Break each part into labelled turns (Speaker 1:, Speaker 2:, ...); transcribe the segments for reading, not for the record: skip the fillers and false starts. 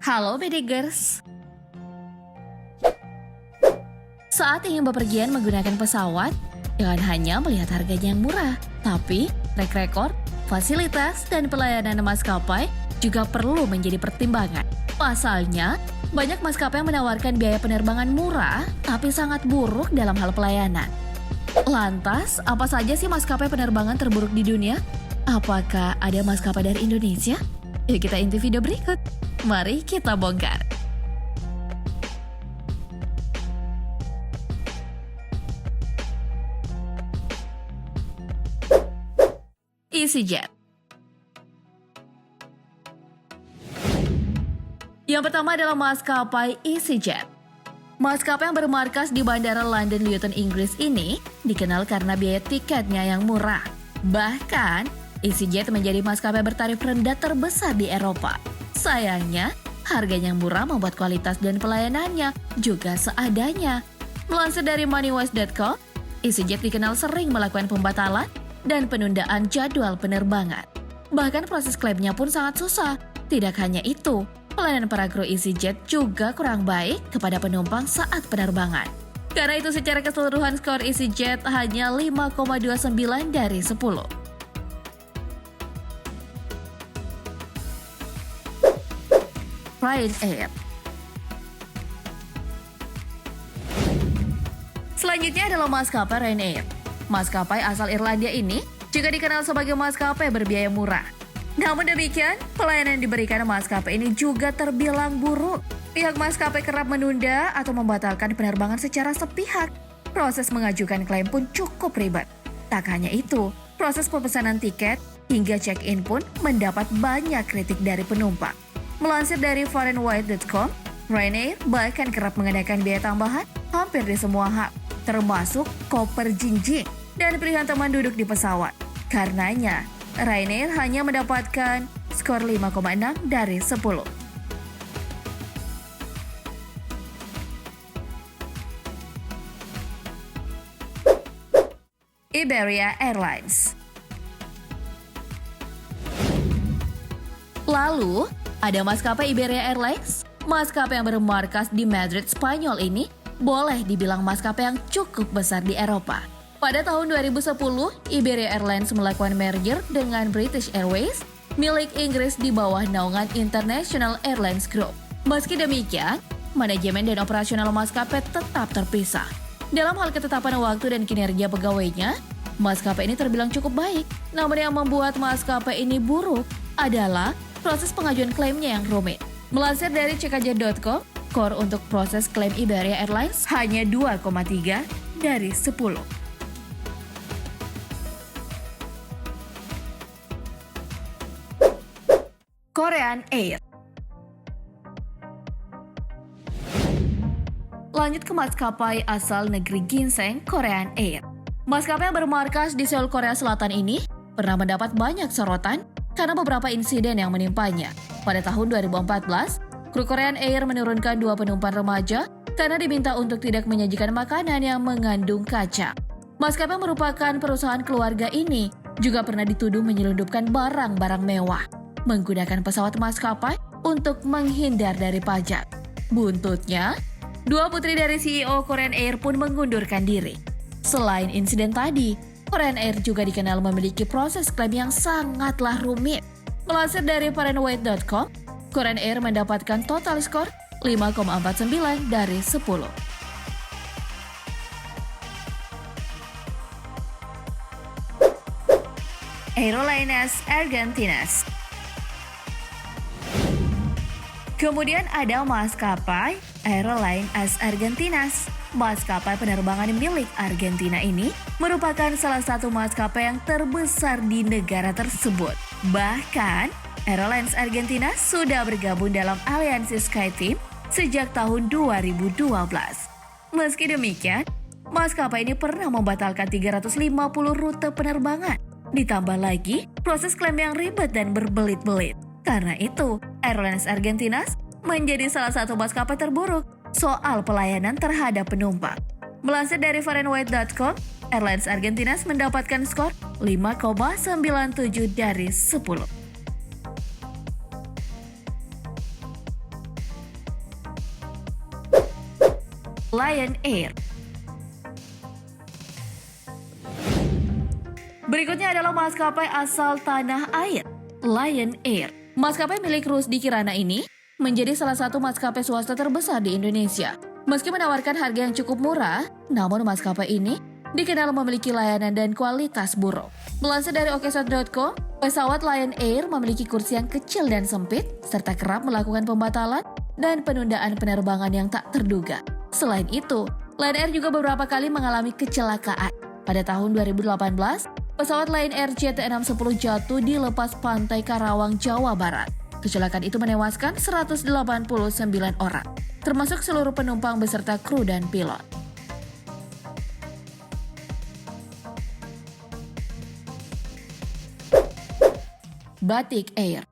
Speaker 1: Halo Bedigers. Saat ingin bepergian menggunakan pesawat, jangan hanya melihat harganya yang murah, tapi track record, fasilitas, dan pelayanan maskapai juga perlu menjadi pertimbangan. Pasalnya, banyak maskapai yang menawarkan biaya penerbangan murah, tapi sangat buruk dalam hal pelayanan. Lantas, apa saja sih maskapai penerbangan terburuk di dunia? Apakah ada maskapai dari Indonesia? Yuk kita intip video berikut. Mari kita bongkar. EasyJet. Yang pertama adalah maskapai EasyJet. Maskapai yang bermarkas di Bandara London Luton, Inggris ini dikenal karena biaya tiketnya yang murah. Bahkan, EasyJet menjadi maskapai bertarif rendah terbesar di Eropa. Sayangnya, harganya yang murah membuat kualitas dan pelayanannya juga seadanya. Melansir dari moneywise.com, EasyJet dikenal sering melakukan pembatalan dan penundaan jadwal penerbangan. Bahkan proses klaimnya pun sangat susah. Tidak hanya itu, pelayanan para kru EasyJet juga kurang baik kepada penumpang saat penerbangan. Karena itu secara keseluruhan skor EasyJet hanya 5,29 dari 10. Ryanair. Selanjutnya adalah maskapai Ryanair. Maskapai asal Irlandia ini juga dikenal sebagai maskapai berbiaya murah. Namun demikian, pelayanan yang diberikan maskapai ini juga terbilang buruk. Pihak maskapai kerap menunda atau membatalkan penerbangan secara sepihak. Proses mengajukan klaim pun cukup ribet. Tak hanya itu, proses pemesanan tiket hingga check-in pun mendapat banyak kritik dari penumpang. Melansir dari foreignwide.com, Ryanair bahkan kerap mengenakan biaya tambahan hampir di semua hal, termasuk koper jinjing dan pilihan teman duduk di pesawat. Karenanya, Ryanair hanya mendapatkan skor 5,6 dari 10. Iberia Airlines. Lalu, ada maskapai Iberia Airlines. Maskapai yang bermarkas di Madrid, Spanyol ini boleh dibilang maskapai yang cukup besar di Eropa. Pada tahun 2010, Iberia Airlines melakukan merger dengan British Airways, milik Inggris di bawah naungan International Airlines Group. Meski demikian, manajemen dan operasional maskapai tetap terpisah. Dalam hal ketetapan waktu dan kinerja pegawainya, maskapai ini terbilang cukup baik. Namun yang membuat maskapai ini buruk adalah proses pengajuan klaimnya yang rumit. Melansir dari cekaja.com, skor untuk proses klaim Iberia Airlines hanya 2,3 dari 10. Korean Air. Lanjut ke maskapai asal negeri ginseng, Korean Air. Maskapai yang bermarkas di Seoul, Korea Selatan ini pernah mendapat banyak sorotan karena beberapa insiden yang menimpanya. Pada tahun 2014, kru Korean Air menurunkan 2 penumpang remaja karena diminta untuk tidak menyajikan makanan yang mengandung kacang. Maskapai yang merupakan perusahaan keluarga ini juga pernah dituduh menyelundupkan barang-barang mewah menggunakan pesawat maskapai untuk menghindar dari pajak. Buntutnya, 2 putri dari CEO Korean Air pun mengundurkan diri. Selain insiden tadi, Korean Air juga dikenal memiliki proses klaim yang sangatlah rumit. Melansir dari foreignwide.com, Korean Air mendapatkan total skor 5,49 dari 10. Aerolíneas Argentinas. Kemudian ada maskapai Aerolíneas Argentinas. Maskapai penerbangan milik Argentina ini merupakan salah satu maskapai yang terbesar di negara tersebut. Bahkan, Aerolíneas Argentinas sudah bergabung dalam aliansi SkyTeam sejak tahun 2012. Meski demikian, maskapai ini pernah membatalkan 350 rute penerbangan. Ditambah lagi, proses klaim yang ribet dan berbelit-belit. Karena itu, Aerolíneas Argentinas menjadi salah satu maskapai terburuk soal pelayanan terhadap penumpang. Melansir dari foreignwide.com, Airlines Argentinas mendapatkan skor 5,97 dari 10. Lion Air. Berikutnya adalah maskapai asal tanah air, Lion Air. Maskapai milik Rusdi Kirana ini menjadi salah satu maskapai swasta terbesar di Indonesia. Meski menawarkan harga yang cukup murah, namun maskapai ini dikenal memiliki layanan dan kualitas buruk. Melansir dari okesot.com, pesawat Lion Air memiliki kursi yang kecil dan sempit, serta kerap melakukan pembatalan dan penundaan penerbangan yang tak terduga. Selain itu, Lion Air juga beberapa kali mengalami kecelakaan. Pada tahun 2018, pesawat Lion Air JT610 jatuh di lepas pantai Karawang, Jawa Barat. Kecelakaan itu menewaskan 189 orang, termasuk seluruh penumpang beserta kru dan pilot. Batik Air.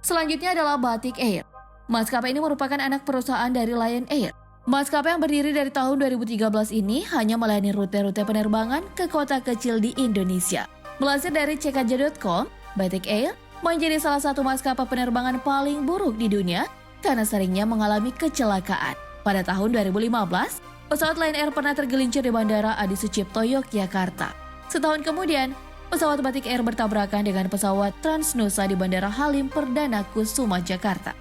Speaker 1: Selanjutnya adalah Batik Air. Maskapai ini merupakan anak perusahaan dari Lion Air. Maskapai yang berdiri dari tahun 2013 ini hanya melayani rute-rute penerbangan ke kota kecil di Indonesia. Melansir dari cekaja.com, Batik Air menjadi salah satu maskapai penerbangan paling buruk di dunia karena seringnya mengalami kecelakaan. Pada tahun 2015, pesawat Lion Air pernah tergelincir di Bandara Adi Sucipto, Yogyakarta. Setahun kemudian, pesawat Batik Air bertabrakan dengan pesawat Transnusa di Bandara Halim Perdana Kusuma, Jakarta.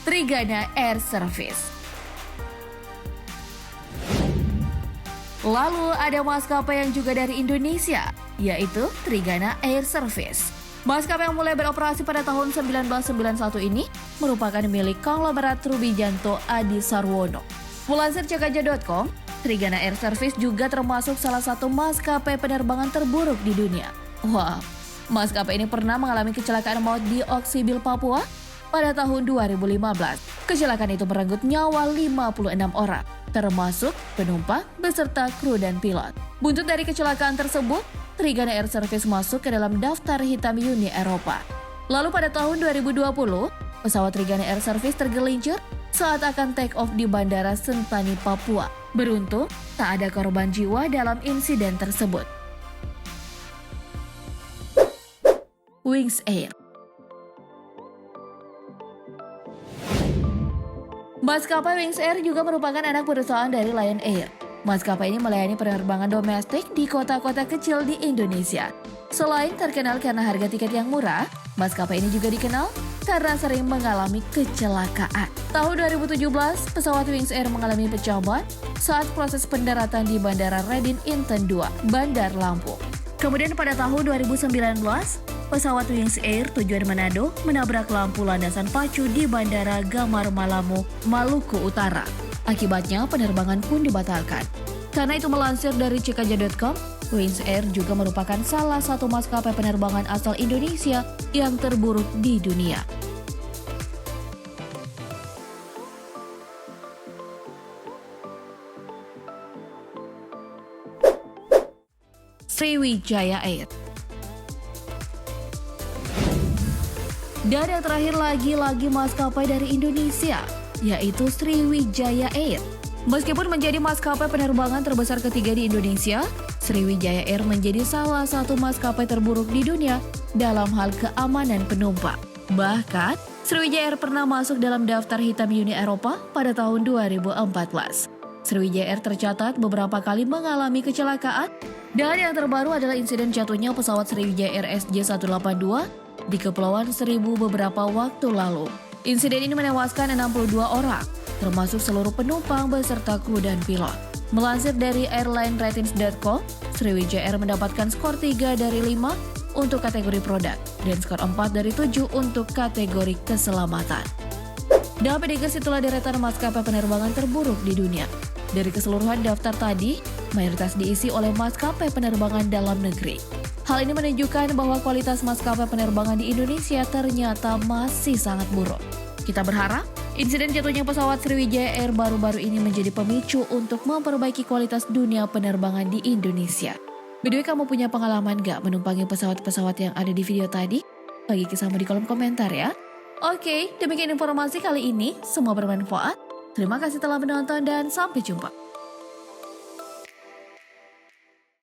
Speaker 1: Trigana Air Service. Lalu ada maskapai yang juga dari Indonesia, yaitu Trigana Air Service. Maskapai yang mulai beroperasi pada tahun 1991 ini merupakan milik konglomerat Rubijanto Adi Sarwono. Melansir cekaja.com, Trigana Air Service juga termasuk salah satu maskapai penerbangan terburuk di dunia. Wah, maskapai ini pernah mengalami kecelakaan maut di Oksibil, Papua pada tahun 2015. Kecelakaan itu merenggut nyawa 56 orang, termasuk penumpang beserta kru dan pilot. Buntut dari kecelakaan tersebut, Trigana Air Service masuk ke dalam daftar hitam Uni Eropa. Lalu pada tahun 2020, pesawat Trigana Air Service tergelincir saat akan take off di Bandara Sentani, Papua. Beruntung, tak ada korban jiwa dalam insiden tersebut. Wings Air. Maskapai Wings Air juga merupakan anak perusahaan dari Lion Air. Maskapai ini melayani penerbangan domestik di kota-kota kecil di Indonesia. Selain terkenal karena harga tiket yang murah, maskapai ini juga dikenal karena sering mengalami kecelakaan. Tahun 2017, pesawat Wings Air mengalami pecah ban saat proses pendaratan di Bandara Radin Inten II, Bandar Lampung. Kemudian pada tahun 2019, pesawat Wings Air tujuan Manado menabrak lampu landasan pacu di Bandara Gamar Malamu, Maluku Utara. Akibatnya penerbangan pun dibatalkan. Karena itu melansir dari cekaja.com, Wings Air juga merupakan salah satu maskapai penerbangan asal Indonesia yang terburuk di dunia. Sriwijaya Air. Dan yang terakhir lagi maskapai dari Indonesia, yaitu Sriwijaya Air. Meskipun menjadi maskapai penerbangan terbesar ketiga di Indonesia, Sriwijaya Air menjadi salah satu maskapai terburuk di dunia dalam hal keamanan penumpang. Bahkan, Sriwijaya Air pernah masuk dalam daftar hitam Uni Eropa pada tahun 2014. Sriwijaya Air tercatat beberapa kali mengalami kecelakaan, dan yang terbaru adalah insiden jatuhnya pesawat Sriwijaya Air SJ182 di Kepulauan Seribu beberapa waktu lalu. Insiden ini menewaskan 62 orang, termasuk seluruh penumpang beserta kru dan pilot. Melansir dari airlineratings.com, Sriwijaya Air mendapatkan skor 3 dari 5 untuk kategori produk dan skor 4 dari 7 untuk kategori keselamatan. Dalam Pedigers itulah deretan maskapai penerbangan terburuk di dunia. Dari keseluruhan daftar tadi, mayoritas diisi oleh maskapai penerbangan dalam negeri. Hal ini menunjukkan bahwa kualitas maskapai penerbangan di Indonesia ternyata masih sangat buruk. Kita berharap insiden jatuhnya pesawat Sriwijaya Air baru-baru ini menjadi pemicu untuk memperbaiki kualitas dunia penerbangan di Indonesia. By the way, kamu punya pengalaman gak menumpangi pesawat-pesawat yang ada di video tadi? Bagi kisahmu di kolom komentar ya. Oke, demikian informasi kali ini. Semua bermanfaat. Terima kasih telah menonton dan sampai jumpa.